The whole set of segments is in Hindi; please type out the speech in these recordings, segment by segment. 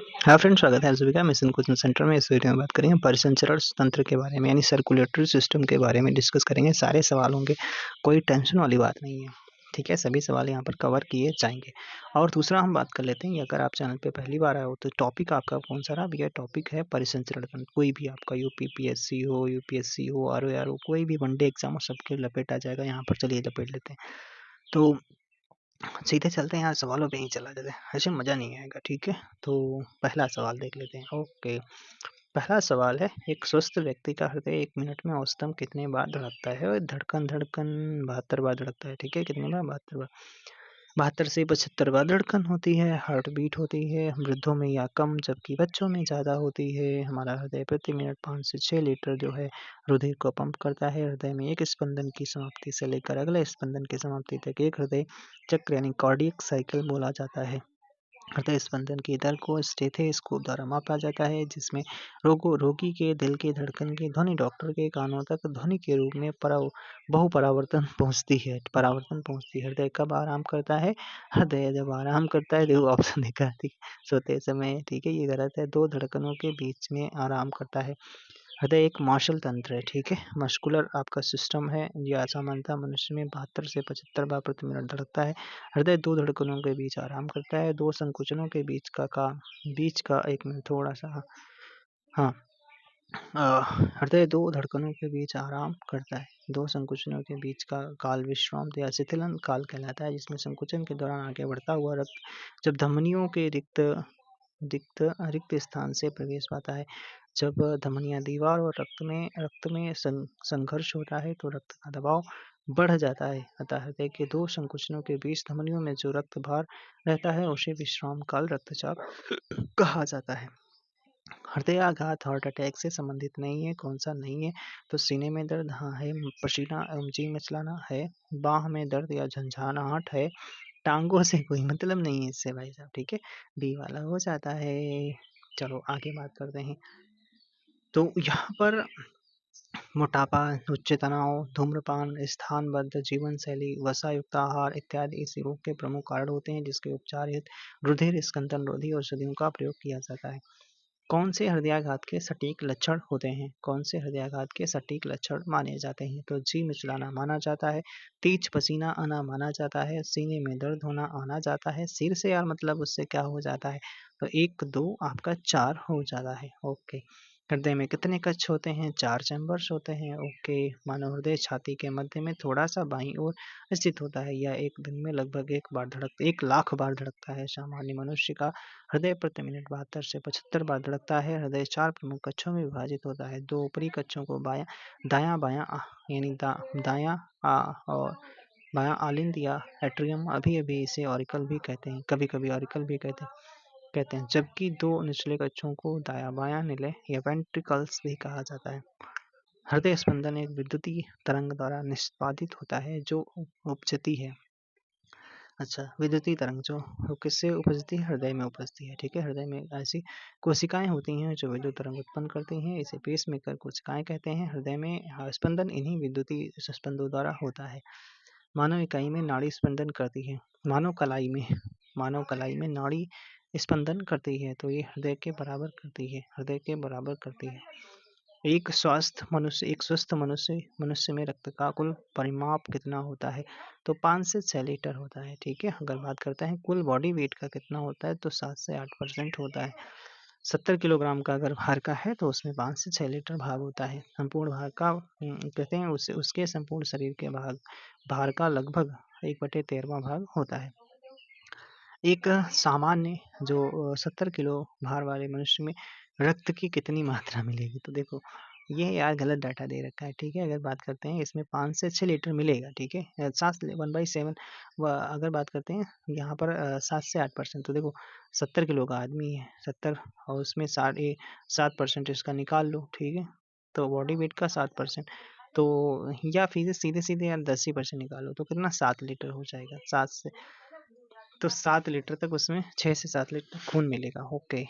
हाँ फ्रेंड्स, स्वागत है आप सभी का मिशन कोचिंग सेंटर में। इस वीडियो में बात करेंगे परिसंचरण तंत्र के बारे में, यानी सर्कुलेटरी सिस्टम के बारे में डिस्कस करेंगे। सारे सवाल होंगे, कोई टेंशन वाली बात नहीं है, ठीक है। सभी सवाल यहाँ पर कवर किए जाएंगे। और दूसरा हम बात कर लेते हैं, अगर आप चैनल पे पहली बार आए हो तो टॉपिक आपका कौन सा रहा? भैया टॉपिक है परिसंचरण तंत्र। कोई भी आपका यूपीपीएससी हो, यूपीएससी हो, आरओआर हो, कोई भी वनडे एग्जाम हो, सबके लपेट आ जाएगा यहाँ पर। चलिए लपेट लेते हैं। तो सीधे चलते हैं यार, सवालों पे ही चला जाते हैं, ऐसे मज़ा नहीं आएगा, ठीक है। तो पहला सवाल देख लेते हैं। ओके, पहला सवाल है, एक स्वस्थ व्यक्ति का हृदय 1 मिनट में औसतन कितने बार धड़कता है? और धड़कन 72 बार धड़कता है, ठीक है। कितने बार? 72 बार। 72 से 75 बार धड़कन होती है, हार्ट बीट होती है। वृद्धों में या कम, जबकि बच्चों में ज़्यादा होती है। हमारा हृदय प्रति मिनट 5 से 6 लीटर जो है रुधिर को पंप करता है। हृदय में एक स्पंदन की समाप्ति से लेकर अगले स्पंदन की समाप्ति तक एक हृदय चक्र यानी कार्डियक साइकिल बोला जाता है। हृदय स्पंदन की दर को स्टेथोस्कोप द्वारा मापा जाता है, जिसमें रोगी के दिल की धड़कन की ध्वनि डॉक्टर के कानों तक ध्वनि के रूप में बहुपरावर्तन पहुंचती है। हृदय कब आराम करता है? हृदय जब आराम करता है, देखो ऑप्शन देखा, ठीक है, सोते समय, ठीक है, ये गलत है। 2 धड़कनों के बीच में आराम करता है। हृदय एक मार्शल तंत्र है, ठीक है। मस्कुलर आपका सिस्टम है। यह असामान्यतः मनुष्य में 72 से 75 बार प्रति मिनट धड़कता है। हृदय 2 धड़कनों के बीच आराम करता है। 2 संकुचनों के बीच का 1 मिनट थोड़ा सा, हाँ, हृदय 2 धड़कनों के बीच आराम करता है। 2 संकुचनों के बीच का काल विश्राम या शिथिलन काल कहलाता है, जिसमें संकुचन के दौरान आगे बढ़ता हुआ रक्त जब धमनियों के रिक्त स्थान से प्रवेश पाता है। जब धमनियां, दीवार और रक्त में संघर्ष होता है तो रक्त का दबाव बढ़ जाता है। अतः हृदय के 2 संकुचनों के बीच धमनियों में जो रक्त भार रहता है उसे विश्राम काल रक्तचाप कहा जाता है। हृदयाघात हार्ट अटैक से संबंधित नहीं है। कौन सा नहीं है? तो सीने में दर्द, हाँ है। पसीना एवं जी मिचलाना है। बाह में दर्द या झंझनाहट है। टांगों से कोई मतलब नहीं है इससे भाई साहब, ठीक है। डी वाला हो जाता है। चलो आगे बात करते हैं। तो यहाँ पर मोटापा, उच्च तनाव, धूम्रपान, स्थानबद्ध जीवन शैली, वसायुक्त आहार इत्यादि इस रोग के प्रमुख कारण होते हैं, जिसके उपचार हेतु रुधिर स्कंदन रोधी औषधियों का प्रयोग किया जाता है। कौन से हृदयाघात के सटीक लक्षण होते हैं? कौन से हृदयाघात के सटीक लक्षण माने जाते हैं? तो जी मिचलाना माना जाता है, तेज पसीना आना माना जाता है, सीने में दर्द होना आना जाता है। सिर से यार मतलब उससे क्या हो जाता है? तो 1, 2 आपका 4 हो जाता है। ओके, हृदय में कितने कक्ष होते हैं? 4 चैम्बर्स होते हैं। ओके, मानव हृदय छाती के मध्य में थोड़ा सा बाईं ओर स्थित होता है। यह एक दिन में लगभग 1 लाख बार धड़कता है। सामान्य मनुष्य का हृदय प्रति मिनट 72 से 75 बार धड़कता है। हृदय 4 प्रमुख कक्षों में विभाजित होता है। 2 ऊपरी कक्षों को दायां बायां यानी दायां और बायां आलिंद या एट्रियम, अभी इसे ऑरिकल भी कहते हैं, कभी कभी ऑरिकल भी कहते हैं, जबकि 2 निचले कक्षों को दायां बायां निलय या वेंट्रिकल्स भी कहा जाता है। हृदय स्पंदन एक विद्युतीय तरंग द्वारा निष्पादित होता है जो उपजती है। अच्छा, विद्युतीय तरंग जो किससे उपजती है? हृदय में उपजती है, ठीक है। हृदय में ऐसी कोशिकाएं होती हैं जो विद्युत तरंग उत्पन्न करती हैं, इसे पेसमेकर कोशिकाएं कहते हैं। हृदय में स्पंदन इन्हीं विद्युतीय स्पंदों द्वारा होता है। मानव इकाई में नाड़ी स्पंदन करती है। मानव कलाई में नाड़ी स्पंदन करती है, तो ये हृदय के बराबर करती है। एक स्वस्थ मनुष्य में रक्त का कुल परिमाप कितना होता है? तो 5 से 6 लीटर होता है, ठीक है। अगर बात करते हैं कुल बॉडी वेट का कितना होता है, तो 7 से 8% होता है। 70 किलोग्राम का अगर भार का है तो उसमें 5 से 6 लीटर भार होता है। संपूर्ण भार का कहते हैं उसके संपूर्ण शरीर के भार का लगभग 1/13वां भाग होता है। एक सामान्य जो 70 किलो भार वाले मनुष्य में रक्त की कितनी मात्रा मिलेगी? तो देखो ये यार गलत डाटा दे रखा है, ठीक है। अगर बात करते हैं इसमें 5 से 6 लीटर मिलेगा, ठीक है। 1/7 अगर बात करते हैं यहाँ पर 7 से 8%, तो देखो 70 किलो का आदमी है, 70 और उसमें 7% इसका निकाल लो, ठीक है। तो बॉडी वेट का 7%, तो या फिर सीधे सीधे यार 10% निकालो तो कितना 7 लीटर हो जाएगा। 7 लीटर तक उसमें 6 से 7 लीटर खून मिलेगा। ओके,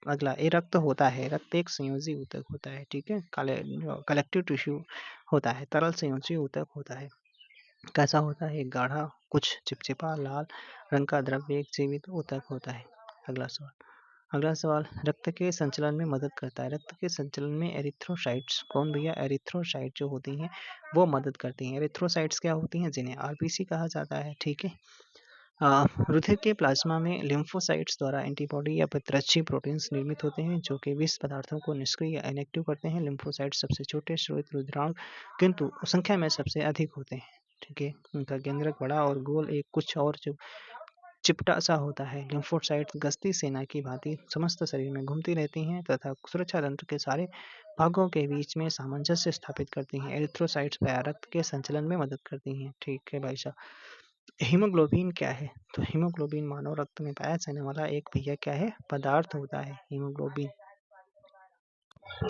अगला ये रक्त होता है। रक्त एक संयोजी ऊतक होता है, ठीक है। कलेक्टिव टिश्यू होता है, तरल संयोजी ऊतक होता है। कैसा होता है? गाढ़ा, कुछ चिपचिपा लाल रंग का द्रव्य एक जीवित ऊतक होता है। अगला सवाल, अगला सवाल, रक्त के संचलन में मदद करता है। रक्त के संचलन में एरिथ्रोसाइट्स, कौन भैया, एरिथ्रोसाइट जो होती हैं वो मदद करती हैं। एरिथ्रोसाइट्स क्या होती हैं, जिन्हें आरबीसी कहा जाता है, ठीक है। रुधिर के प्लाज्मा में लिम्फोसाइट्स द्वारा एंटीबॉडी या प्रतिरक्षी प्रोटीन्स निर्मित होते हैं जो कि विष पदार्थों को निष्क्रिय या इनएक्टिव करते हैं। लिम्फोसाइट्स सबसे छोटे श्वेत रुधिराणु किंतु संख्या में सबसे अधिक होते हैं, ठीक है। उनका केंद्रक बड़ा और गोल एक कुछ और जो चिपटा सा होता है। लिम्फोसाइट्स गश्ती सेना की भांति समस्त शरीर में घूमती रहती हैं तथा सुरक्षा तंत्र के सारे भागों के बीच में सामंजस्य स्थापित करती हैं। एरिथ्रोसाइट्स रक्त के संचलन में मदद करती हैं, ठीक है भाई साहब। हीमोग्लोबिन क्या है, तो हीमोग्लोबिन मानव रक्त में पाया जाने वाला एक भैया क्या है, पदार्थ होता है। हीमोग्लोबिन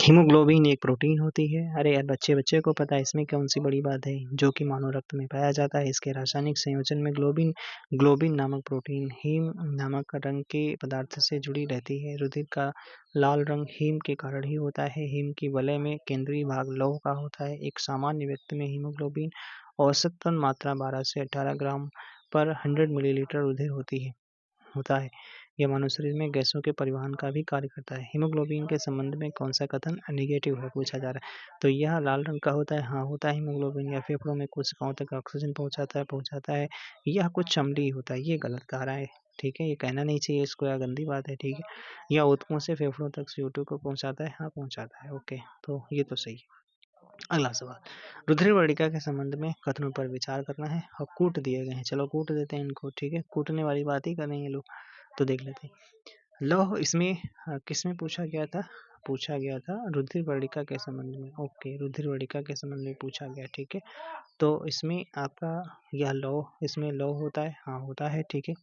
हीमोग्लोबिन एक प्रोटीन होती है। अरे यार बच्चे बच्चे को पता है, इसमें कौन सी बड़ी बात है, जो कि मानव रक्त में पाया जाता है। इसके रासायनिक संयोजन में ग्लोबिन नामक प्रोटीन हीम नामक रंग के पदार्थ से जुड़ी रहती है। रुधिर का लाल रंग हीम के कारण ही होता है। हीम की वलय में केंद्रीय भाग लौह का होता है। एक सामान्य व्यक्ति में हीमोग्लोबिन औसतन मात्रा 12 से 18 ग्राम पर 100 मिलीलीटर रुधिर होता है। यह मानव शरीर में गैसों के परिवहन का भी कार्य करता है। हीमोग्लोबिन के संबंध में कौन सा कथन नेगेटिव है, पूछा जा रहा है। तो यह लाल रंग का होता है, हाँ होता है। हीमोग्लोबिन या फेफड़ों में कोशिकाओं तक ऑक्सीजन पहुंचाता है। यह कुछ अम्लीय होता है, ये गलत कह रहा है, ठीक है। ये कहना नहीं चाहिए इसको, यह गंदी बात है, ठीक है। यह ऊतकों से फेफड़ों तक CO2 को पहुंचाता है, हाँ पहुंचाता है, ओके। तो ये तो सही है। अगला सवाल, रुधिर वर्णिका के संबंध में कथनों पर विचार करना है और कूट दिए गए हैं। चलो कूट देते हैं इनको, ठीक है। कूटने वाली बात ही करेंगे लोग, तो देख लेते हैं। लौह इसमें किसमें पूछा गया था, पूछा गया था रुधिर वर्णिका के संबंध में, ओके। रुधिर वर्णिका के संबंध में पूछा गया, ठीक है। तो इसमें आपका यह लौह, इसमें लौह होता है, हाँ होता है, ठीक है।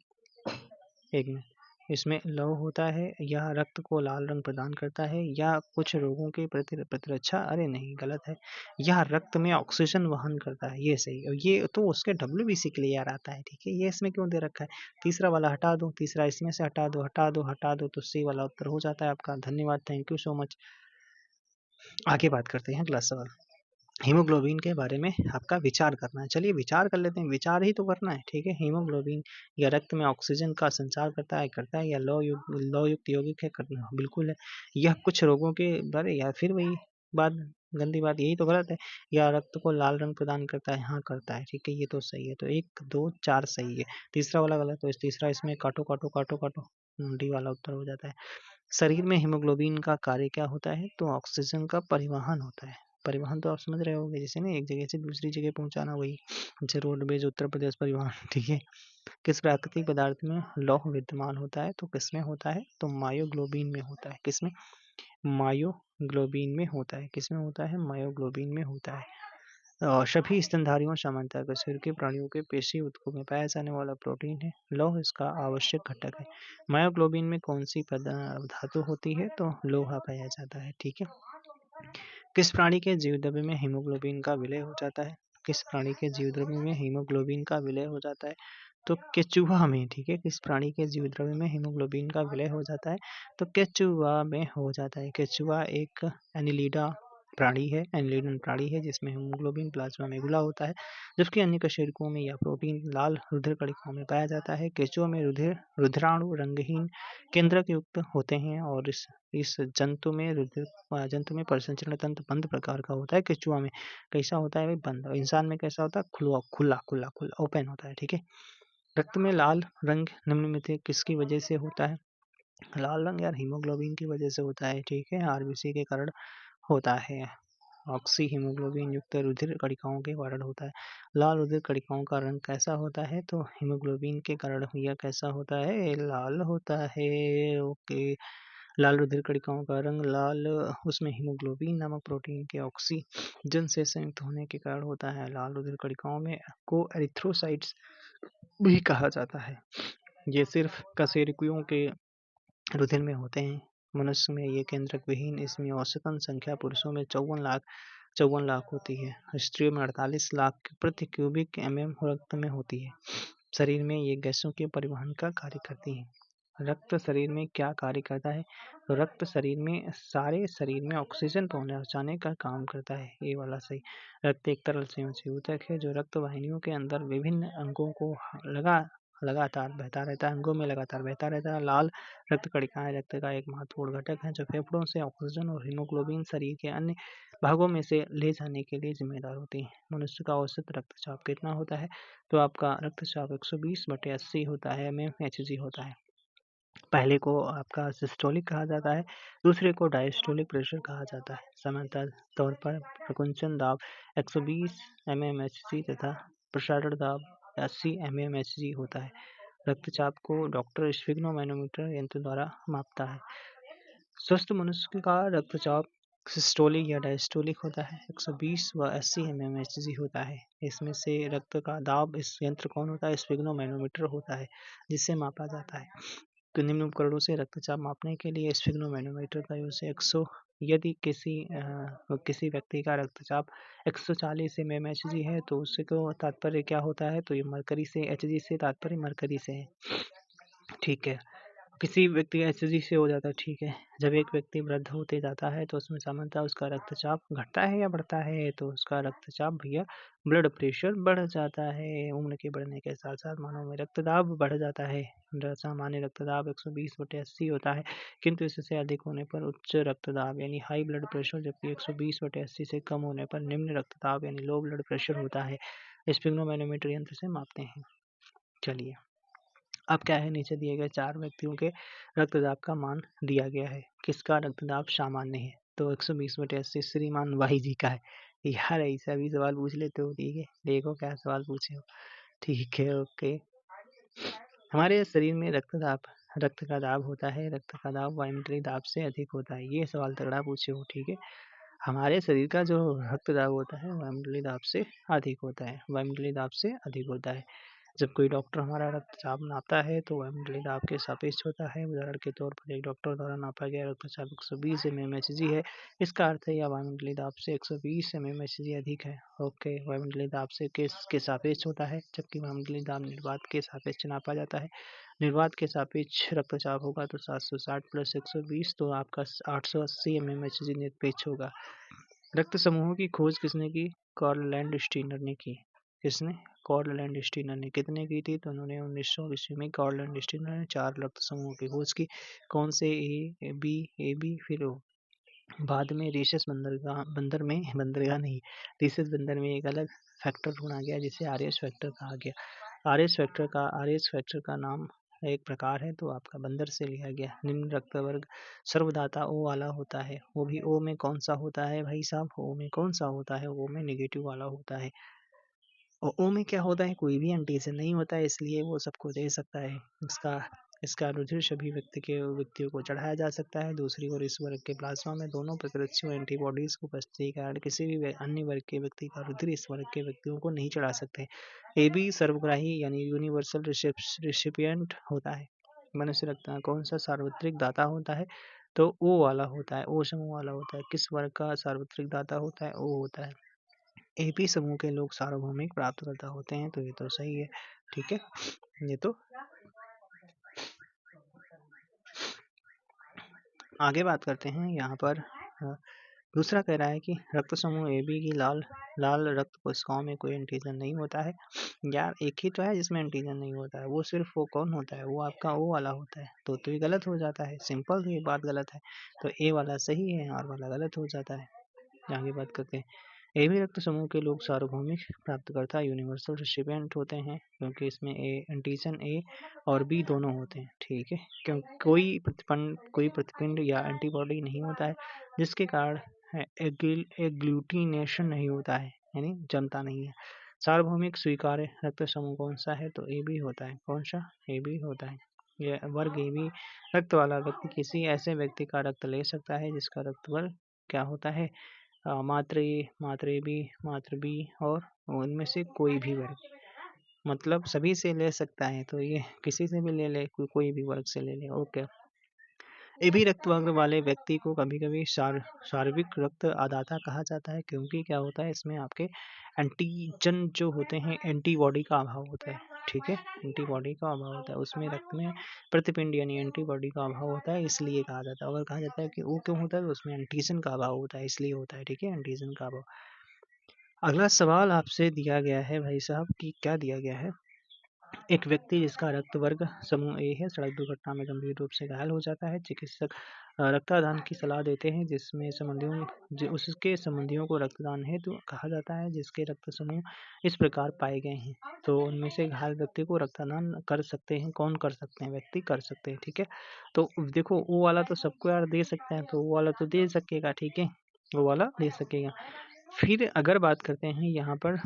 एक मिनट, इसमें लौह होता है, यह रक्त को लाल रंग प्रदान करता है या कुछ रोगों के प्रति प्रतिरक्षा, अरे नहीं गलत है। यह रक्त में ऑक्सीजन वहन करता है, ये सही। और ये तो उसके WBC के लिए यार आता है, ठीक है। ये इसमें क्यों दे रखा है, तीसरा वाला हटा दो, तीसरा इसमें से हटा दो, हटा दो, हटा दो, तो सी वाला उत्तर हो जाता है आपका। धन्यवाद, थैंक यू सो मच। आगे बात करते हैं, अगला सवाल, हीमोग्लोबिन के बारे में आपका विचार करना है। चलिए विचार कर लेते हैं, विचार ही तो करना है, ठीक है। हीमोग्लोबिन या रक्त में ऑक्सीजन का संचार करता है या लौ युक्त यौगिक है, करना बिल्कुल है। यह कुछ रोगों के बारे, या फिर वही बात, गंदी बात, यही तो गलत है। या रक्त को लाल रंग प्रदान करता है, हाँ करता है, ठीक है। ये तो सही है, तो 1 2 4 सही है। तीसरा वाला गलत, तो इस तीसरा इसमें काटो काटो काटो काटो, डी वाला उत्तर हो जाता है। शरीर में हीमोग्लोबिन का कार्य क्या होता है, तो ऑक्सीजन का परिवहन होता है। परिवहन तो आप समझ रहे होंगे, जैसे ना एक जगह से दूसरी जगह पहुंचाना, वही जैसे रोडवेज उत्तर प्रदेश परिवहन, ठीक है। किस प्राकृतिक पदार्थ में लौह विद्यमान होता है, तो किसमें होता है, तो मायोग्लोबिन में होता है। किसमें, मायोग्लोबिन में होता है। किसमें होता है, मायोग्लोबिन में होता है। और सभी स्तनधारियों सामान्यतः शरीर के प्राणियों के पेशी ऊतकों में पाया जाने वाला प्रोटीन है। लौह इसका आवश्यक घटक है। मायोग्लोबिन में कौन सी धातु होती है, तो लोहा पाया जाता है, ठीक है। किस प्राणी के जीवद्रव्य में हीमोग्लोबिन का विलय हो जाता है, किस प्राणी के जीवद्रव्य में हीमोग्लोबिन का विलय हो जाता है, तो केचुआ में, ठीक है। किस प्राणी के जीवद्रव्य में हीमोग्लोबिन का विलय हो जाता है, तो केचुआ में हो जाता है। केचुआ एक एनिलिडा प्राणी है, एनिलिडन प्राणी है, जिसमें हीमोग्लोबिन प्लाज्मा में घुला होता है, जबकि अन्य कशेरुकों में यह प्रोटीन लाल रुधिर कणिकाओं में पाया जाता है। केचुआ में रुधिराणु रंगहीन केंद्रक युक्त होते हैं और इस जंतु में परिसंचरण तंत्र बंद प्रकार का होता है। केचुआ में कैसा होता है भाई, बंद। और इंसान में कैसा होता है, खुला खुला खुला खुला ओपन होता है, ठीक है। रक्त में लाल रंग निम्न में से किसकी वजह से होता है, लाल रंग यार हीमोग्लोबिन की वजह से होता है, ठीक है। आरबीसी के कारण होता है। ऑक्सी हीमोग्लोबिन युक्त रुधिर कणिकाओं के कारण होता है। लाल रुधिर कणिकाओं का रंग कैसा होता है, तो हीमोग्लोबिन के कारण यह कैसा होता है, लाल होता है, ओके। लाल रुधिर कणिकाओं का रंग लाल उसमें हीमोग्लोबिन नामक प्रोटीन के ऑक्सीजन से संयुक्त होने के कारण होता है। लाल रुधिर कणिकाओं में को एरिथ्रोसाइट्स भी कहा जाता है। ये सिर्फ कशेरुकियों के रुधिर में होते हैं। मनुष्य में ये केंद्रक विहीन, इसमें औसतन संख्या पुरुषों में 54 लाख होती है, स्त्रियों में 48 लाख प्रति क्यूबिक रक्त में होती है। शरीर में ये गैसों के परिवहन का कार्य करती है। रक्त शरीर में क्या कार्य करता है, तो रक्त सारे शरीर में ऑक्सीजन पहुंचाने का काम करता है, ये वाला सही। रक्त एक तरल संयोजी ऊतक है जो रक्त वाहिनियों के अंदर विभिन्न अंगों को लगातार बहता रहता है, अंगों में लगातार बहता रहता है। लाल रक्त कणिकाएं रक्त का एक महत्वपूर्ण घटक है जो फेफड़ों से ऑक्सीजन और हीमोग्लोबिन शरीर के अन्य भागों में से ले जाने के लिए जिम्मेदार होती है। मनुष्य का औसत रक्तचाप कितना होता है? तो आपका रक्तचाप 120/80 होता है, mmHg होता है। पहले को आपका सिस्टोलिक कहा जाता है, दूसरे को डायस्टोलिक प्रेशर कहा जाता है। सामान्यतः तौर पर प्रकुंचन दाब 120 mmHg तथा प्रसारण दाब 80 mmHg होता है। रक्तचाप को डॉक्टर स्फिग्नोमैनोमीटर यंत्र द्वारा मापता है। स्वस्थ मनुष्य का रक्तचाप सिस्टोलिक या डायस्टोलिक होता है, 120 व 80 mmHg होता है। इसमें से रक्त का दाब इस यंत्र कौन होता है? स्फिग्नोमैनोमीटर होता है, जिससे मापा जाता है। तो निम्न उपकरणों से रक्तचाप मापने के लिए स्फिग्नोमैनोमीटर का यूज है। यदि किसी व्यक्ति का रक्तचाप 140 mmHg है तो उससे को तात्पर्य क्या होता है? तो ये मरकरी से, Hg से तात्पर्य मरकरी से है। ठीक है, किसी व्यक्ति का एचजी से हो जाता है। ठीक है, जब एक व्यक्ति वृद्ध होते जाता है तो उसमें सामान्यतः उसका रक्तचाप घटता है या बढ़ता है? तो उसका रक्तचाप भैया ब्लड प्रेशर बढ़ जाता है। उम्र के बढ़ने के साथ साथ मानव में रक्तदाब बढ़ जाता है। सामान्य रक्तदाब 120/80 होता है, किंतु इससे अधिक होने पर उच्च रक्तदाब यानी हाई ब्लड प्रेशर, जबकि 120/80 से कम होने पर निम्न रक्तदाब यानी लो ब्लड प्रेशर होता है। स्फिग्नोमैनोमीटर यंत्र से मापते हैं। चलिए, अब क्या है, नीचे दिए गए 4 व्यक्तियों के रक्तदाब का मान दिया गया है। किसका रक्तदाब सामान्य है? तो 120/80 श्रीमान वाई जी का है। यार ऐसा भी सवाल पूछ लेते हो। ठीक है, देखो क्या सवाल पूछे हो। ठीक है, ओके। हमारे शरीर में रक्त का दाब होता है, रक्त का दाब वायुमंडलीय दाब से अधिक होता है। ये सवाल तगड़ा पूछे हो। ठीक है, हमारे शरीर का जो रक्त दाब होता है वायुमंडलीय दाब से अधिक होता है, वायुमंडलीय दाब से अधिक होता है। जब कोई डॉक्टर हमारा रक्तचाप नापता है तो वायुमंडलीय दाब के सापेक्ष होता है। उदाहरण के तौर पर एक डॉक्टर द्वारा नापा गया रक्तचाप 120 mmHg है। इसका अर्थ है यह वायुमंडलीय दाब से 120 mmHg अधिक है। ओके, वायुमंडलीय दाब से किसके सापेक्ष होता है? जबकि वायुमंडलीय दाब निर्वात के सापेक्ष नापा जाता है। निर्वात के सापेक्ष रक्तचाप होगा तो 760 + 120 तो आपका 880 mmHg निरपेक्ष होगा। रक्त समूहों की खोज किसने की? कार्ल लैंडस्टीनर ने की। किसने? कार्ल लैंडस्टीनर ने। कितने की थी? तो उन्होंने 1900 ईस्वी में कार्ल लैंडस्टीनर ने 4 रक्त समूहों की खोज की। कौन से? ए बी, फिर ओ। बाद में रीसस बंदरगाह नहीं, रीसस बंदर में एक अलग फैक्टर ढूंढा गया जिसे आरएस फैक्टर कहा गया। आरएस फैक्टर का नाम एक प्रकार है तो आपका बंदर से लिया गया। निम्न रक्त वर्ग सर्वदाता ओ वाला होता है। वो भी ओ में कौन सा होता है भाई साहब? ओ में कौन सा होता है? ओ में नेगेटिव वाला होता है। और ओ में क्या होता है? कोई भी एंटीजन नहीं होता है, इसलिए वो सबको दे सकता है। इसका रुधिर सभी व्यक्तियों को चढ़ाया जा सकता है। दूसरी ओर इस वर्ग के प्लाज्मा में दोनों प्रतिरक्षी एंटीबॉडीज को उपस्थिति के कारण किसी भी अन्य वर्ग के व्यक्ति का रुधिर इस वर्ग के व्यक्तियों को नहीं चढ़ा सकते। ए बी सर्वग्राही यानी यूनिवर्सल रिसिपिएंट होता है। मनुष्य रक्त का कौन सा सार्वत्रिक दाता होता है? तो ओ वाला होता है, ओ समूह वाला होता है। किस वर्ग का सार्वत्रिक दाता होता है? ओ होता है। एपी समूह के लोग सार्वभौमिक प्राप्तकर्ता होते हैं, तो ये तो सही है। ठीक है, ये तो आगे बात करते हैं यहाँ पर। दूसरा कह रहा है कि रक्त समूह ए बी की लाल रक्त कोशिकाओं में कोई एंटीजन नहीं होता है। यार एक ही तो है जिसमें एंटीजन नहीं होता है, वो सिर्फ वो कौन होता है? वो आपका ओ वाला होता है। तो ये गलत हो जाता है। सिंपल, तो ये बात गलत है। तो ए वाला सही है, आर वाला गलत हो जाता है। आगे बात करते हैं। एबी रक्त समूह के लोग सार्वभौमिक प्राप्तकर्ता यूनिवर्सल रिसिपिएंट होते हैं, क्योंकि इसमें एंटीजन ए और बी दोनों होते हैं। ठीक है, क्योंकि कोई प्रतिपिंड या एंटीबॉडी नहीं होता है जिसके कारण एग्लूटिनेशन नहीं होता है, यानी जमता नहीं है। सार्वभौमिक स्वीकार्य रक्त समूह कौन सा है? तो ए बी होता है। कौन सा? ए बी होता है। यह वर्ग ए बी रक्त वाला व्यक्ति किसी ऐसे व्यक्ति का रक्त ले सकता है जिसका रक्त वर्ग क्या होता है? मात्र ए, मात्र ए बी, मात्र बी और उनमें से कोई भी वर्ग, मतलब सभी से ले सकता है। तो ये किसी से भी ले ले, कोई भी वर्ग से ले ले। ओके, ए बी रक्त वर्ग वाले व्यक्ति को कभी कभी सार्विक रक्त आदाता कहा जाता है, क्योंकि क्या होता है इसमें आपके एंटीजन जो होते हैं, एंटीबॉडी का अभाव होता है। ठीक है, एंटीबॉडी का अभाव होता है उसमें, रक्त में प्रतिपिंड यानी एंटीबॉडी का अभाव होता है, इसलिए कहा जाता है। अगर कहा जाता है कि वो क्यों होता है, तो उसमें एंटीजन का अभाव होता है, इसलिए होता है। ठीक है, एंटीजन का अभाव। अगला सवाल आपसे दिया गया है भाई साहब कि क्या दिया गया है? एक व्यक्ति जिसका रक्त वर्ग समूह ए है सड़क दुर्घटना में गंभीर रूप से घायल हो जाता है। चिकित्सक रक्तदान की सलाह देते हैं जिसमें उसके संबंधियों को रक्तदान हेतु कहा जाता है जिसके रक्त समूह इस प्रकार पाए गए हैं। तो उनमें से घायल व्यक्ति को रक्तदान कर सकते हैं। कौन कर सकते हैं? व्यक्ति कर सकते हैं। ठीक है, तो देखो वो वाला तो सबको यार दे सकते हैं, तो वो वाला तो दे सकेगा। ठीक है, वो वाला दे सकेगा। फिर अगर बात करते हैं यहाँ पर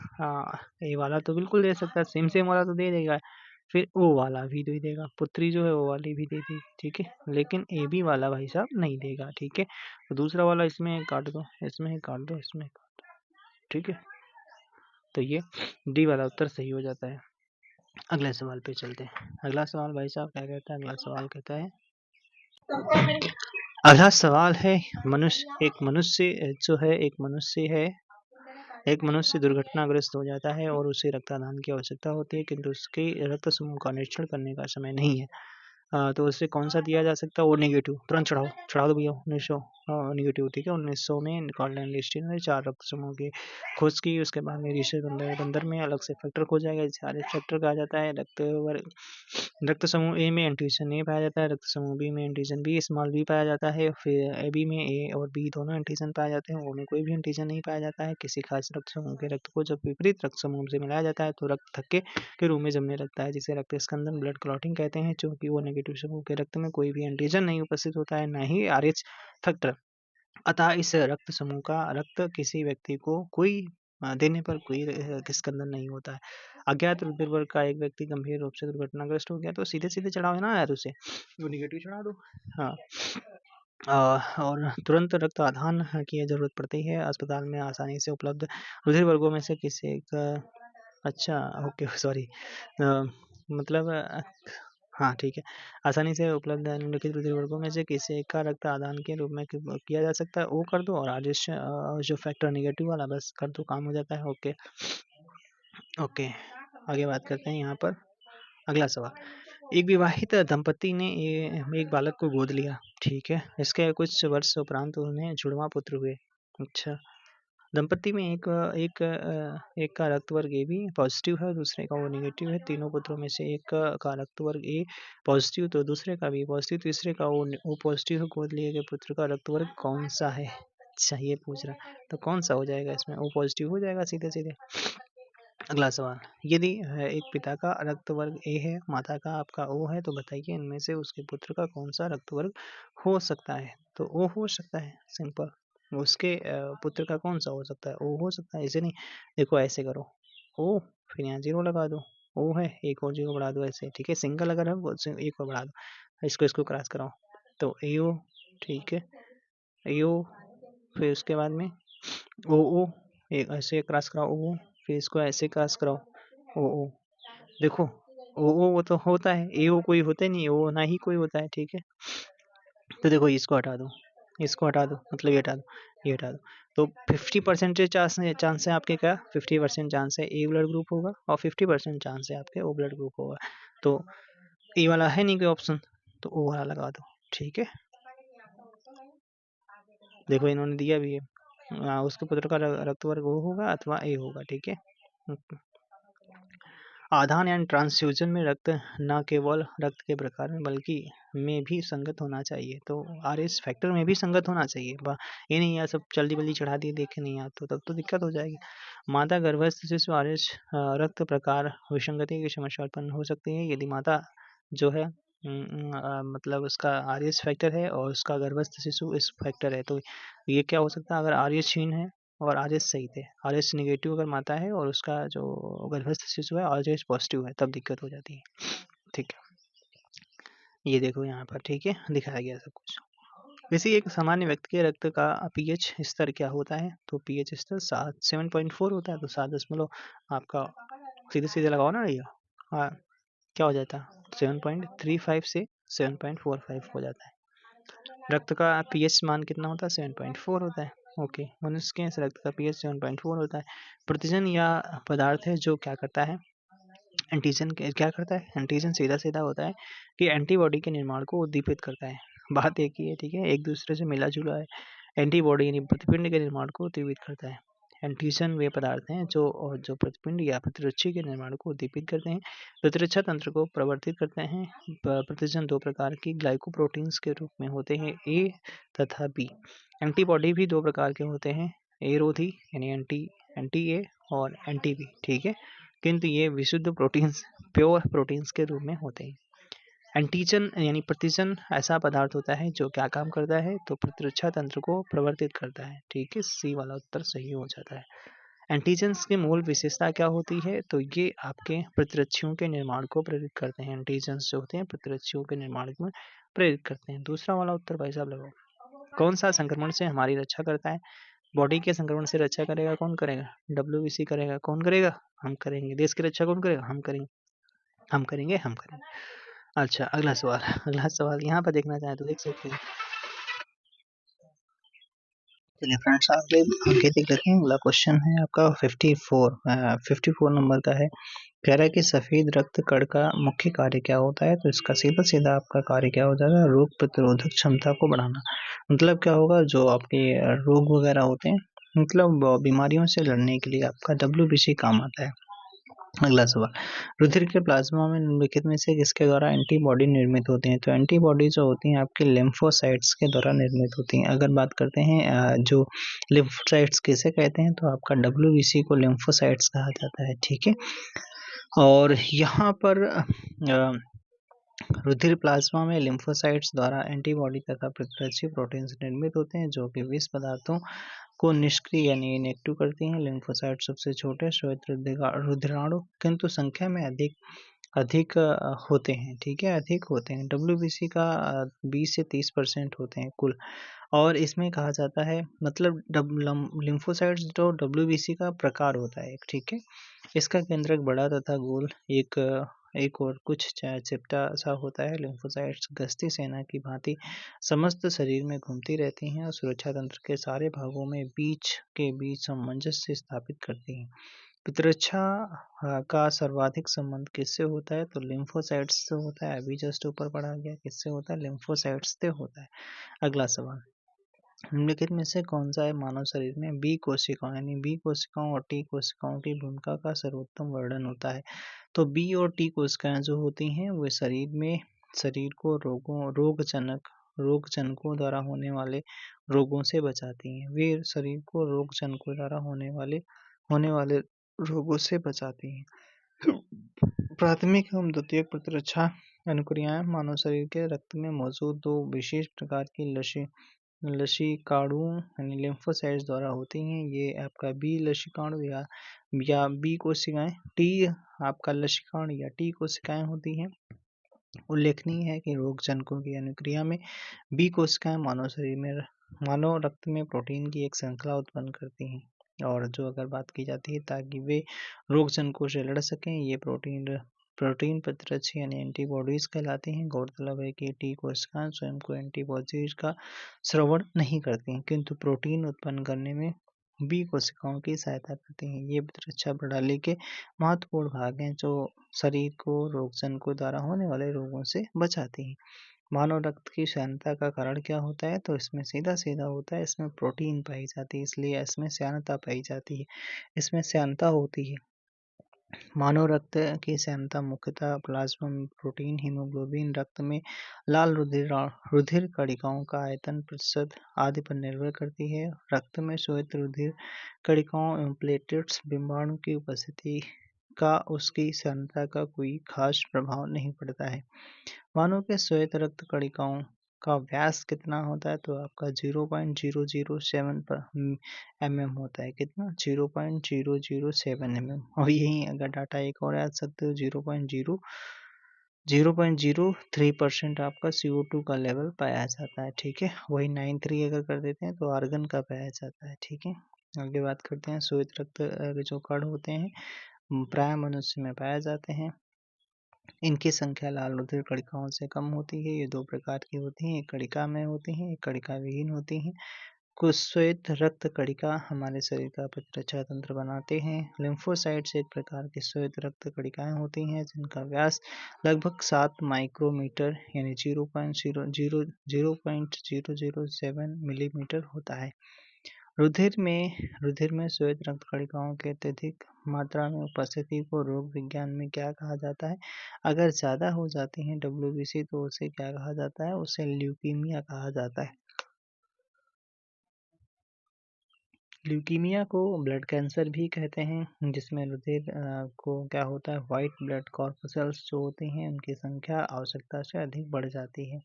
ए वाला तो बिल्कुल दे सकता है, सेम सेम वाला तो दे देगा। फिर ओ वाला भी दे देगा, पुत्री जो है वो वाली भी दे देगी। ठीक है, लेकिन ए बी वाला भाई साहब नहीं देगा। ठीक है, तो दूसरा वाला इसमें काट दो, इसमें काट दो, इसमें काट दो। ठीक है, तो ये डी वाला उत्तर सही हो जाता है। अगले सवाल पे चलते हैं। अगला सवाल भाई साहब क्या कहता है? अगला सवाल कहता है, अगला सवाल है एक मनुष्य दुर्घटनाग्रस्त हो जाता है और उसे रक्तदान की आवश्यकता होती है किंतु उसके रक्त समूह का निरीक्षण करने का समय नहीं है। तो उससे कौन सा दिया जा सकता है? O negative. तुरंत चढ़ा दो भैया 1900 नेगेटिव। ठीक है, 1900 में कॉर्डन लिस्टिन ने 4 रक्त समूह की खोज की। उसके बाद में रिसर्च बंदर में अलग से फैक्टर खोजा गया जिसे आरएच फैक्टर कहा जाता है। रक्त समूह ए में एंटीजन ए पाया जाता है, रक्त समूह बी में एंटीजन बी स्मॉल बी पाया जाता है। फिर ए बी में ए और बी दोनों एंटीजन पाए जाते हैं, ओ में कोई भी एंटीजन नहीं पाया जाता है। किसी खास रक्त समूह के रक्त को जब विपरीत रक्त समूह से मिलाया जाता है तो रक्त थक्के के रूप में जमने लगता है जिसे रक्त स्कंदन ब्लड क्लॉटिंग कहते हैं। चूंकि वो नेगेटिव समूह के रक्त में कोई भी एंटीजन नहीं उपस्थित होता है, न ही आरएच फैक्टर, अतः इस रक्त समूह का रक्त किसी व्यक्ति को कोई देने पर कोई स्कंदन नहीं होता है। अज्ञात रुधिर वर्ग का एक व्यक्ति गंभीर रूप से दुर्घटनाग्रस्त हो गया तो सीधे सीधे चढ़ाओ ना यार, उसे वो निगेटिव चढ़ा दो। हाँ, और तुरंत रक्त आधान की जरूरत पड़ती है। अस्पताल में आसानी से उपलब्ध रुधिर वर्गों में से किसी एक अच्छा ओके सॉरी मतलब हाँ ठीक है, आसानी से उपलब्ध निम्नलिखित रुधिर वर्गों में से किसी एक का रक्त आदान के रूप में किया जा सकता है। वो कर दो और आदेश जो फैक्टर नेगेटिव वाला बस कर दो, काम हो जाता है। ओके ओके, आगे बात करते हैं यहाँ पर। अगला सवाल, एक विवाहित दंपति ने एक बालक को गोद लिया। ठीक है, इसके कुछ वर्ष उपरांत उन्हें जुड़वा पुत्र हुए। अच्छा, दंपति में एक का रक्त वर्ग ए बी पॉजिटिव है, दूसरे का ओ नेगेटिव है। तीनों पुत्रों में से एक का रक्त वर्ग ए पॉजिटिव तो दूसरे का बी पॉजिटिव, तीसरे का ओ पॉजिटिव है। गोद लिए गए पुत्र का रक्त वर्ग कौन सा है? अच्छा, ये पूछ रहा, तो कौन सा हो जाएगा इसमें? ओ पॉजिटिव हो जाएगा सीधे सीधे। अगला सवाल, यदि एक पिता का रक्त वर्ग ए है, माता का आपका ओ है, तो बताइए इनमें से उसके पुत्र का कौन सा रक्त वर्ग हो सकता है? तो ओ हो सकता है, सिंपल। उसके पुत्र का कौन सा हो सकता है? ओ हो सकता है। ऐसे नहीं, देखो ऐसे करो, ओ फिर यहाँ 0 लगा दो, ओ है एक और 0 बढ़ा दो ऐसे। ठीक है, सिंगल अगर है वो एक और बढ़ा दो, इसको क्रॉस कराओ तो ए ओ। ठीक है, ए ओ, फिर उसके बाद में ओ ओ, एक ऐसे क्रॉस कराओ ओ, फिर इसको ऐसे क्रॉस कराओ ओ ओ। देखो ओ ओ वो तो होता है, ए ओ कोई होता ही नहीं, ओ ना ही कोई होता है। ठीक है, तो देखो इसको हटा दो, इसको हटा दो, मतलब ये हटा दो, ये हटा दो। तो 50% चांस है आपके, क्या 50% चांस है ए ब्लड ग्रुप होगा और 50% चांस है आपके ओ ब्लड ग्रुप होगा। तो ए वाला है नहीं कोई ऑप्शन, तो ओ वाला लगा दो। ठीक है, देखो इन्होंने दिया भी है, उसके पुत्र का रक्त वर्ग ओ होगा अथवा ए होगा। ठीक है, आधान यानी ट्रांसफ्यूजन में रक्त न केवल रक्त के प्रकार में बल्कि में भी संगत होना चाहिए। तो आर एस फैक्टर में भी संगत होना चाहिए। ये नहीं यार सब जल्दी बल्दी चढ़ा दिए देखे नहीं यार, तो तब तो दिक्कत हो जाएगी। माता गर्भस्थ शिशु आर एस रक्त प्रकार विसंगति की समस्या उत्पन्न हो सकती है यदि माता जो है मतलब उसका आर एस फैक्टर है और उसका गर्भस्थ शिशु इस फैक्टर है। तो ये क्या हो सकता है? अगर आर एस क्षीण है और आर एस सही थे, आर एस नेगेटिव अगर माता है और उसका जो गर्भस्थ शिशु है आर एस पॉजिटिव है, तब दिक्कत हो जाती है। ठीक है, ये देखो यहाँ पर। ठीक है, दिखाया गया सब कुछ। किसी एक सामान्य व्यक्ति के रक्त का पीएच स्तर क्या होता है? तो पीएच स्तर 7.4 होता है। तो 7 आपका सीधे सीधे लगाओ ना भैया, हाँ क्या हो जाता है? 7.35 से 7.45 हो जाता है। रक्त का पीएच मान कितना होता है? 7.4 होता है। ओके, मनुष्य के रक्त का पीएच 7.4 होता है। प्रतिजन या पदार्थ है जो क्या करता है? एंटीजन क्या करता है? एंटीजन सीधा सीधा होता है कि एंटीबॉडी के निर्माण को उद्दीपित करता है। बात एक ही है। ठीक है, एक दूसरे से मिला जुला है। एंटीबॉडी यानी प्रतिपिंड के निर्माण को उद्दीपित करता है। एंटीजन वे पदार्थ हैं जो प्रतिपिंड या प्रतिरक्षी के निर्माण को उद्दीपित करते हैं, प्रतिरक्षा तंत्र को प्रवर्तित करते हैं। प्रतिजन दो प्रकार की ग्लाइकोप्रोटीन्स के रूप में होते हैं, ए तथा बी। एंटीबॉडी भी दो प्रकार के होते हैं, एरोधी यानी एंटी ए और एंटी बी, ठीक है, किंतु ये विशुद्ध प्रोटीन्स, प्योर प्रोटीन्स के रूप में होते हैं। एंटीजन यानी प्रतिजन ऐसा पदार्थ होता है जो क्या काम करता है, तो प्रतिरक्षा तंत्र को प्रवर्तित करता है, ठीक है, सी वाला उत्तर सही हो जाता है। एंटीजन्स की मूल विशेषता क्या होती है, तो ये आपके प्रतिरक्षियों के निर्माण को प्रेरित करते हैं। एंटीजन्स जो होते हैं प्रतिरक्षियों के निर्माण में प्रेरित करते हैं। दूसरा वाला उत्तर भाई साहब लगाओ। कौन सा संक्रमण से हमारी रक्षा करता है? बॉडी के संक्रमण से रक्षा करेगा कौन करेगा? WBC करेगा। कौन करेगा? हम करेंगे। देश की रक्षा कौन करेगा? हम करेंगे। हम करेंगे, हम करेंगे। अच्छा, अगला सवाल अगला सवाल यहाँ पर देखना चाहें तो देख सकते हैं। चलिए फ्रेंड्स, आगे देख लेते हैं। अगला क्वेश्चन है आपका 54 नंबर का है। कह रहा है कि सफेद रक्त कण का मुख्य कार्य क्या होता है, तो इसका सीधा सीधा आपका कार्य क्या हो जाएगा? रोग प्रतिरोधक क्षमता को बढ़ाना। मतलब क्या होगा, जो आपके रोग वगैरह होते हैं, मतलब बीमारियों से लड़ने के लिए आपका WBC काम आता है। अगला सवाल, रुधिर के प्लाज्मा में निम्नलिखित में से किसके द्वारा एंटीबॉडी निर्मित होती हैं? तो एंटीबॉडी जो होती हैं आपके लिम्फोसाइट्स के द्वारा निर्मित होती हैं। अगर बात करते हैं जो लिम्फोसाइट्स किसे कहते हैं, तो आपका WBC को लिम्फोसाइट्स कहा जाता है, ठीक है। और यहाँ पर रुधिर प्लाज्मा में लिम्फोसाइट्स द्वारा एंटीबॉडी तथा प्रतिरक्षी प्रोटीन्स निर्मित होते हैं, जो कि विष पदार्थों को निष्क्रिय यानी इनएक्टिव करती हैं। लिम्फोसाइट सबसे छोटे श्वेत रुधिराणु किंतु संख्या में अधिक होते हैं, ठीक है, अधिक होते हैं। WBC का 20 से 30% होते हैं कुल। और इसमें कहा जाता है, मतलब लिम्फोसाइट्स जो WBC का प्रकार होता है, ठीक है। इसका केंद्रक बड़ा तथा गोल एक और कुछ चिपटा सा होता है। लिम्फोसाइट्स गश्ती सेना की भांति समस्त शरीर में घूमती रहती हैं और सुरक्षा तंत्र के सारे भागों में बीच सामंजस्य स्थापित करती हैं। प्रतिरक्षा का सर्वाधिक संबंध किससे होता है, तो लिम्फोसाइट्स से होता है। अभी जस्ट ऊपर पढ़ा गया, किससे होता है? लिम्फोसाइट्स से होता है। अगला सवाल, निम्नलिखित में से कौन सा है मानव शरीर में बी कोशिकाओं यानी बी कोशिकाओं और टी कोशिकाओं की भूमिका का सर्वोत्तम वर्णन होता है? तो बी और टी कोशिकाएं जो होती हैं वे शरीर को रोगजनकों द्वारा होने वाले रोगों से बचाती हैं। वे शरीर को रोगजनकों द्वारा होने वाले रोगों से बचाती हैं। प्राथमिक एवं द्वितीयक प्रतिरक्षा अनुक्रियाएं मानव शरीर के रक्त में मौजूद दो विशेष प्रकार की लसिकाणुओं यानी लिम्फोसाइट्स द्वारा होती हैं। ये आपका बी लसिकाणु या बी कोशिकाएं, टी आपका लसिकाणु या टी कोशिकाएं होती हैं। उल्लेखनीय है कि रोगजनकों की अनुक्रिया में बी कोशिकाएं मानव रक्त में प्रोटीन की एक श्रृंखला उत्पन्न करती हैं, और जो अगर बात की जाती है ताकि वे रोगजनकों से लड़ सकें, ये प्रोटीन प्रतिरक्षी यानी एंटीबॉडीज कहलाती हैं। गौरतलब है कि टी कोशिकाएं स्वयं को एंटीबॉडीज का स्रवण नहीं करती हैं, किंतु प्रोटीन उत्पन्न करने में बी कोशिकाओं की सहायता करती हैं। ये प्रतिरक्षा प्रणाली के महत्वपूर्ण भाग हैं जो शरीर को रोगजनकों द्वारा होने वाले रोगों से बचाती हैं। मानव रक्त की श्यानता का कारण क्या होता है, तो इसमें सीधा सीधा होता है, इसमें प्रोटीन पाई जाती है, इसलिए इसमें श्यानता पाई जाती है, इसमें श्यानता होती है। मानव रक्त की श्यानता मुख्यतः प्लाज्मा में प्रोटीन, हीमोग्लोबिन, रक्त में लाल रुधिर कणिकाओं का आयतन प्रतिशत आदि पर निर्भर करती है। रक्त में श्वेत रुधिर कणिकाओं एवं प्लेटलेट्स डिंबाणु की उपस्थिति का उसकी श्यानता का कोई खास प्रभाव नहीं पड़ता है। मानव के श्वेत रक्त कणिकाओं का व्यास कितना होता है, तो आपका 0.007 mm होता है। कितना? 0.007 mm। और यही अगर डाटा एक और याद सकते हो, 0.03% आपका CO2 का लेवल पाया जाता है, ठीक है। वही 93 अगर कर देते हैं तो आर्गन का पाया जाता है, ठीक है। आगे बात करते हैं, श्वेत रक्त जो कण होते हैं प्राय मनुष्य में पाए जाते हैं। इनकी संख्या लाल रुधिर कणिकाओं से कम होती है। ये दो प्रकार की होती हैं, एक कणिका में होती हैं, एक कणिका विहीन होती हैं। कुछ श्वेत रक्त कणिका हमारे शरीर का प्रतिरक्षा तंत्र बनाते हैं। लिम्फोसाइट्स एक प्रकार की श्वेत रक्त कणिकाएं होती हैं जिनका व्यास लगभग 7 माइक्रोमीटर यानी 0.007 मिलीमीटर होता है। रुधिर में श्वेत रक्त कणिकाओं की अत्यधिक मात्रा में उपस्थिति को रोग विज्ञान में क्या कहा जाता है? अगर ज़्यादा हो जाती है WBC तो उसे क्या कहा जाता है? उसे ल्यूकीमिया कहा जाता है। ल्यूकीमिया को ब्लड कैंसर भी कहते हैं, जिसमें रुधिर को क्या होता है, व्हाइट ब्लड कॉर्पसेल्स जो होती हैं उनकी संख्या आवश्यकता से अधिक बढ़ जाती है।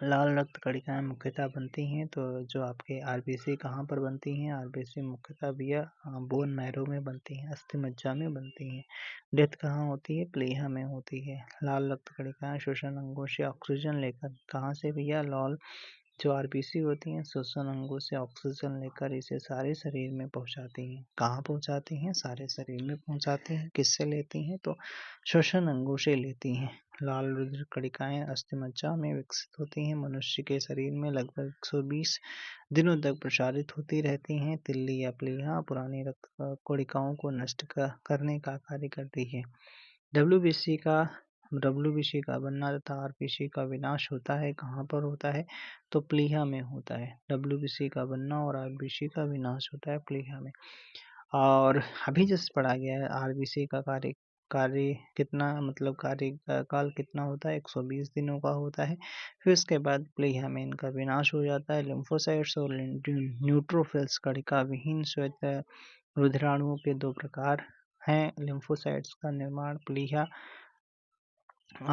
लाल रक्त कणिकाएं मुख्यतः बनती हैं तो जो आपके आरबीसी कहाँ पर बनती हैं? आरबीसी मुख्यतः भैया बोन मैरो में बनती हैं, अस्थि मज्जा में बनती हैं। डेथ कहाँ होती है? प्लीहा में होती है। लाल रक्त कणिकाएं श्वसन अंगों से ऑक्सीजन लेकर कहाँ से भैया? लाल जो आरबीसी होती हैं श्वसन अंगों से ऑक्सीजन लेकर इसे सारे शरीर में पहुंचाती हैं। कहाँ पहुंचाती हैं? सारे शरीर में पहुंचाती हैं। किससे लेती हैं? तो श्वसन अंगों से लेती हैं। लाल रुधिर कणिकाएं अस्थिमज्जा में विकसित होती हैं। मनुष्य के शरीर में लगभग 120 दिनों तक प्रसारित होती रहती हैं। तिल्ली या प्लीहा पुरानी रक्त कणिकाओं को नष्ट करने का कार्य करती है। डब्ल्यूबीसी का बनना तथा आरबीसी का विनाश होता है कहाँ पर होता है? तो प्लीहा में होता है। डब्ल्यूबीसी का बनना और आरबीसी का विनाश होता है प्लीहा में। और अभी जैसे पढ़ा गया है आरबीसी का कार्य कार्य कितना मतलब कार्यकाल कितना होता है? 120 दिनों का होता है। फिर उसके बाद प्लीहा में इनका विनाश हो जाता है। लिम्फोसाइट्स और न्यूट्रोफिल्स कणिका विहीन श्वेत रुधिराणुओं के दो प्रकार हैं। लिम्फोसाइट्स का निर्माण प्लीहा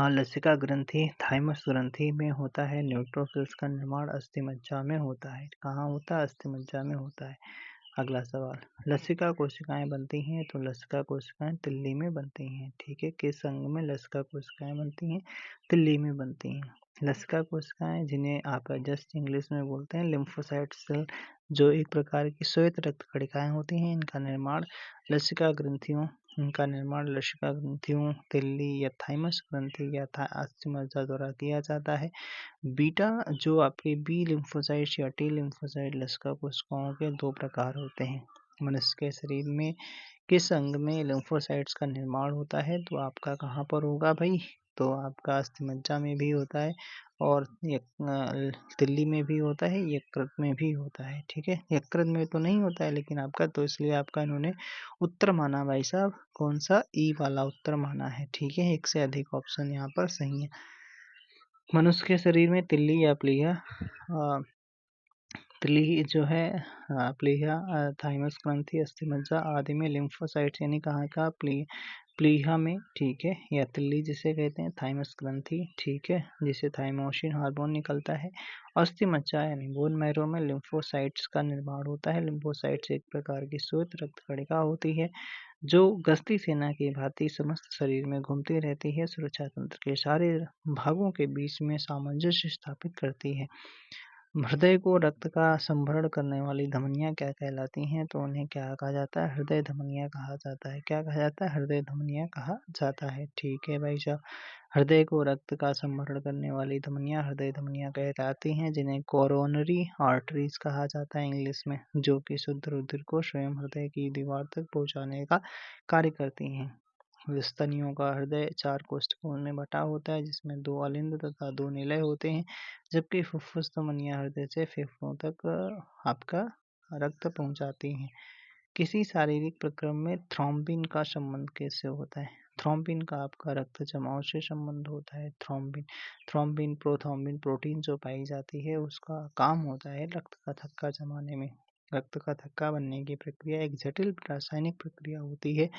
लसिका ग्रंथि थाइमस ग्रंथि में होता है। न्यूट्रोफिल्स का निर्माण अस्थिमज्जा में होता है। कहाँ होता है? अस्थिमज्जा में होता है। अगला सवाल, लसिका कोशिकाएं बनती हैं तो लसिका कोशिकाएं तिल्ली में बनती हैं। ठीक है, किस अंग में लसिका कोशिकाएं बनती हैं? तिल्ली में बनती हैं। लसिका कोशिकाएं जिन्हें आप जस्ट इंग्लिश में बोलते हैं लिम्फोसाइट सेल, जो एक प्रकार की श्वेत रक्त कणिकाएं होती हैं, इनका निर्माण लसिका ग्रंथियों तिल्ली या थाइमस ग्रंथि या अस्थिमज्जा द्वारा किया जाता है। बीटा जो आपके बी लिम्फोसाइट्स या टी लिम्फोसाइट लसिका कोशिकाओं के दो प्रकार होते हैं। मनुष्य के शरीर में किस अंग में लिम्फोसाइट्स का निर्माण होता है? तो आपका कहाँ पर होगा भाई? तो आपका अस्थिमज्जा में भी होता है और तिल्ली में भी होता है, यकृत में भी होता है। ठीक है, यकृत में तो नहीं होता है लेकिन आपका, तो इसलिए आपका इन्होंने उत्तर माना भाई साहब। कौन सा? ई वाला उत्तर माना है। ठीक है, एक से अधिक ऑप्शन यहाँ पर सही है। मनुष्य के शरीर में तिल्ली या प्लीहा जो है प्लीहा थाइमस ग्रंथि अस्थिमज्जा आदि में लिम्फोसाइट्स यानी कहाँ का? प्लीहा में। ठीक है, या तिल्ली जिसे कहते हैं थाइमस ग्रंथि। ठीक है, जिसे थाइमोसिन हार्मोन निकलता है। अस्थिमज्जा यानी बोन मैरो में लिम्फोसाइट्स का निर्माण होता है। लिम्फोसाइट्स एक प्रकार की श्वेत रक्त कणिका होती है जो गश्ती सेना की भांति समस्त शरीर में घूमती रहती है, सुरक्षा तंत्र के सारे भागों के बीच में सामंजस्य स्थापित करती है। हृदय को रक्त का संभरण करने वाली धमनियां क्या कहलाती हैं? तो उन्हें क्या कहा जाता है? हृदय धमनियां कहा जाता है। क्या कहा जाता है? हृदय धमनियां कहा जाता है। ठीक है भाई साहब, हृदय को रक्त का संभरण करने वाली धमनियां हृदय धमनियां कहलाती हैं, जिन्हें कोरोनरी आर्टरीज कहा जाता है इंग्लिश में, जो कि शुद्ध रुधिर को स्वयं हृदय की दीवार तक पहुंचाने का कार्य करती हैं। स्तनियों का हृदय 4 कोशिकाओं में बटा होता है, जिसमें 2 अलिंद तथा 2 निलय होते हैं, जबकि फुफ्फुस धमनियां हृदय से फेफड़ों तक आपका रक्त पहुंचाती हैं। किसी शारीरिक प्रक्रम में थ्रोम्बिन का संबंध कैसे होता है? थ्रोम्बिन का आपका रक्त जमाव से संबंध होता है। थ्रोम्बिन प्रोथ्रोम्बिन प्रोटीन जो पाई जाती है उसका काम होता है रक्त का थक्का जमाने में। रक्त का थक्का बनने की प्रक्रिया एक जटिल रासायनिक प्रक्रिया होती है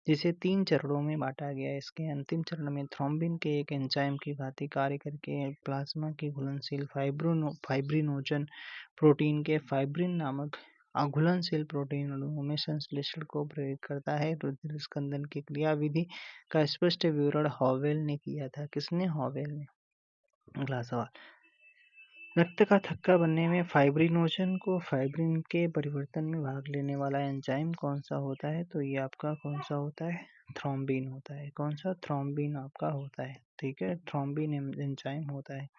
जिसे 3 चरणों में बांटा गया है। इसके अंतिम चरण में थ्रोम्बिन के एक एंजाइम की भांति कार्य करके प्लाज्मा के घुलनशील फाइब्रिनोजन प्रोटीन के फाइब्रिन नामक अघुलनशील प्रोटीन अणुओं में संश्लेषण को प्रेरित करता है। रुधिर स्कंदन की क्रियाविधि का स्पष्ट विवरण हॉवेल ने किया था। किसने? हॉवेल ने। अगला सवाल, रक्त का थक्का बनने में फाइब्रिनोजन को फाइब्रिन के परिवर्तन में भाग लेने वाला एंजाइम कौन सा होता है? तो ये आपका कौन सा होता है? थ्रोम्बिन होता है। कौन सा? थ्रोम्बिन आपका होता है। ठीक है, थ्रोम्बिन एंजाइम होता है।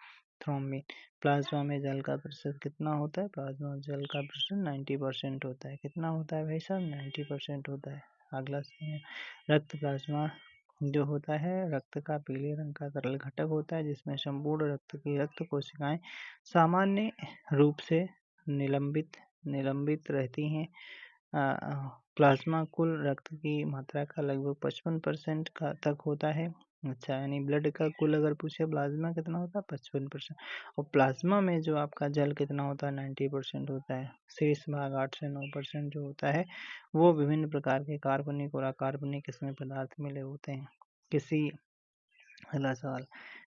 थ्रोम्बिन। प्लाज्मा में जल का प्रतिशत कितना होता है? प्लाज्मा में जल का प्रतिशत 90% होता है। कितना होता है भाई साहब? 90% होता है। अगला रक्त प्लाज्मा जो होता है रक्त का पीले रंग का तरल घटक होता है, जिसमें संपूर्ण रक्त की रक्त कोशिकाएं सामान्य रूप से निलंबित निलंबित रहती हैं। प्लाज्मा कुल रक्त की मात्रा का लगभग 55% का तक होता है। अच्छा, यानी ब्लड का कुल अगर पूछे प्लाज्मा कितना होता है 55%, और प्लाज्मा में जो आपका जल कितना होता है 90% होता है। शेष भाग 8 से 9% जो होता है वो विभिन्न प्रकार के कार्बनिक और अकार्बनिक इसमें पदार्थ मिले होते हैं। अगला सवाल,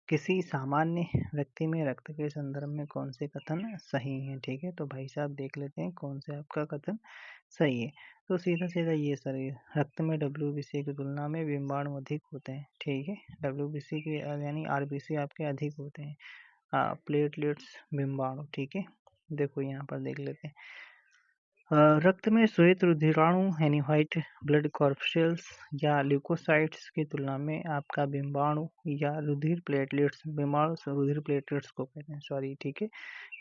किसी सामान्य व्यक्ति में रक्त के संदर्भ में कौन से कथन सही हैं? ठीक है, तो भाई साहब देख लेते हैं कौन से आपका कथन सही है। तो सीधा सीधा ये सर, रक्त में WBC की तुलना में बिंबाणु अधिक होते हैं। ठीक है, WBC के यानी RBC आपके अधिक होते हैं। प्लेटलेट्स बिंबाणु। ठीक है, देखो यहाँ पर देख लेते हैं। रक्त में श्वेत रुधिराणु यानी व्हाइट ब्लड कॉर्पसेल्स या ल्यूकोसाइट्स की तुलना में आपका बिंबाणु या रुधिर प्लेटलेट्स, बिंबाणु रुधिर प्लेटलेट्स को कहते हैं, सॉरी। ठीक है,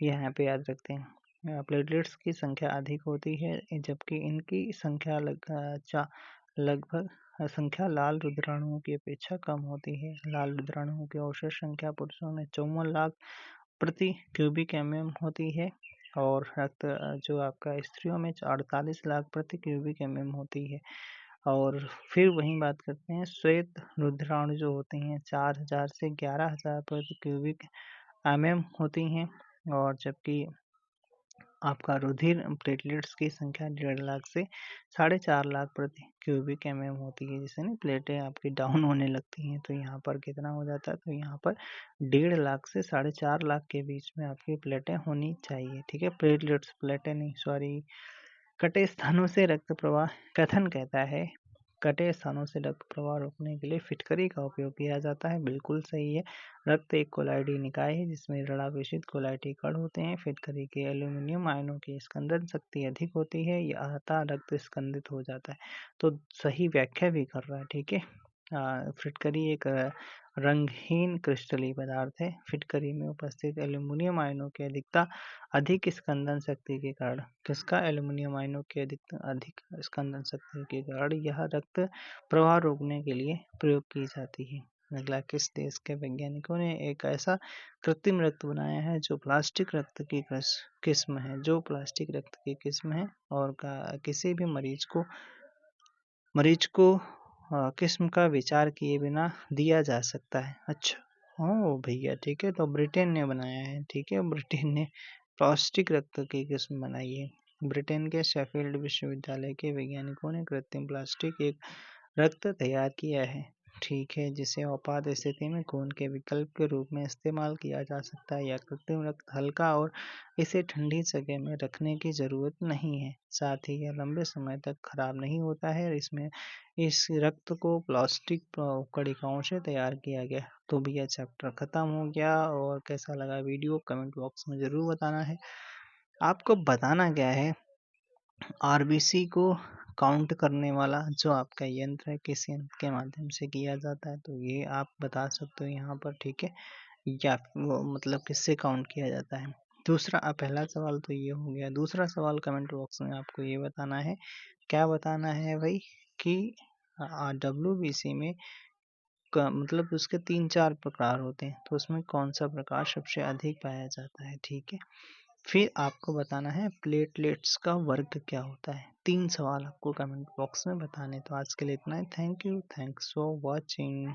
यहाँ पे याद रखते हैं। प्लेटलेट्स की संख्या अधिक होती है, जबकि इनकी संख्या लगभग संख्या लाल रुधिराणुओं की अपेक्षा कम होती है। लाल रुधिराणुओं की औसत संख्या पुरुषों में 54 लाख प्रति क्यूबिक mm होती है, और रक्त जो आपका स्त्रियों में 48 लाख प्रति क्यूबिक mm होती है। और फिर वहीं बात करते हैं, श्वेत रुधिराणु जो होते हैं 4000 से 11000 प्रति क्यूबिक mm होती हैं, और जबकि आपका रुधिर प्लेटलेट्स की संख्या 1.5 लाख से 4.5 लाख प्रति क्यूबिक mm होती है। जिससे ना प्लेटें आपकी डाउन होने लगती हैं, तो यहाँ पर कितना हो जाता है, तो यहाँ पर 1.5 लाख से 4.5 लाख के बीच में आपकी प्लेटें होनी चाहिए। ठीक है, प्लेटलेट्स, प्लेटें नहीं, सॉरी। कटे स्थानों से रक्त प्रवाह, कथन कहता है कटे स्थानों से रक्त प्रवाह रोकने के लिए फिटकरी का उपयोग किया जाता है। बिल्कुल सही है। रक्त एक कोलाइडी निकाय है जिसमें ऋणावेशित कोलाइडी कण होते हैं। फिटकरी के एल्यूमिनियम आयनों की स्कंदन शक्ति अधिक होती है, यह अतः रक्त स्कंदित हो जाता है। तो सही व्याख्या भी कर रहा है। ठीक है, फिटकरी एक रंगहीन क्रिस्टलीय पदार्थ है। फिटकरी में उपस्थित एल्यूमिनियम आयनों की अधिक स्कंदन शक्ति के कारण, किसका, एल्यूमिनियम आयनों की अधिक स्कंदन शक्ति के कारण यह रक्त प्रवाह रोकने के लिए प्रयोग की जाती है। अगला, किस देश के वैज्ञानिकों ने एक ऐसा कृत्रिम रक्त बनाया है जो प्लास्टिक रक्त की किस्म है, और किसी भी मरीज को किस्म का विचार किए बिना दिया जा सकता है। अच्छा, ओ भैया, ठीक है, तो ब्रिटेन ने बनाया है। ठीक है, ब्रिटेन ने प्लास्टिक रक्त की किस्म बनाई है। ब्रिटेन के शेफील्ड विश्वविद्यालय के वैज्ञानिकों ने कृत्रिम प्लास्टिक एक रक्त तैयार किया है। ठीक है, जिसे आपात स्थिति में खून के विकल्प के रूप में इस्तेमाल किया जा सकता है। यह कृत्रिम रक्त हल्का और इसे ठंडी जगह में रखने की ज़रूरत नहीं है। साथ ही यह लंबे समय तक खराब नहीं होता है। इस रक्त को प्लास्टिक कणिकाओं से तैयार किया गया। तो भैया चैप्टर ख़त्म हो गया। और कैसा लगा वीडियो कमेंट बॉक्स में ज़रूर बताना है। आपको बताना क्या है, RBC को काउंट करने वाला जो आपका यंत्र है किस यंत्र के माध्यम से किया जाता है, तो ये आप बता सकते हो यहाँ पर। ठीक है, या वो मतलब किससे काउंट किया जाता है। दूसरा, पहला सवाल तो ये हो गया। दूसरा सवाल कमेंट बॉक्स में आपको ये बताना है, क्या बताना है भाई, कि WBC में मतलब उसके 3-4 प्रकार होते हैं, तो उसमें कौन सा प्रकार सबसे अधिक पाया जाता है। ठीक है, फिर आपको बताना है प्लेटलेट्स का वर्ग क्या होता है। 3 सवाल आपको कमेंट बॉक्स में बताने। तो आज के लिए इतना ही। Thank you, thanks for watching.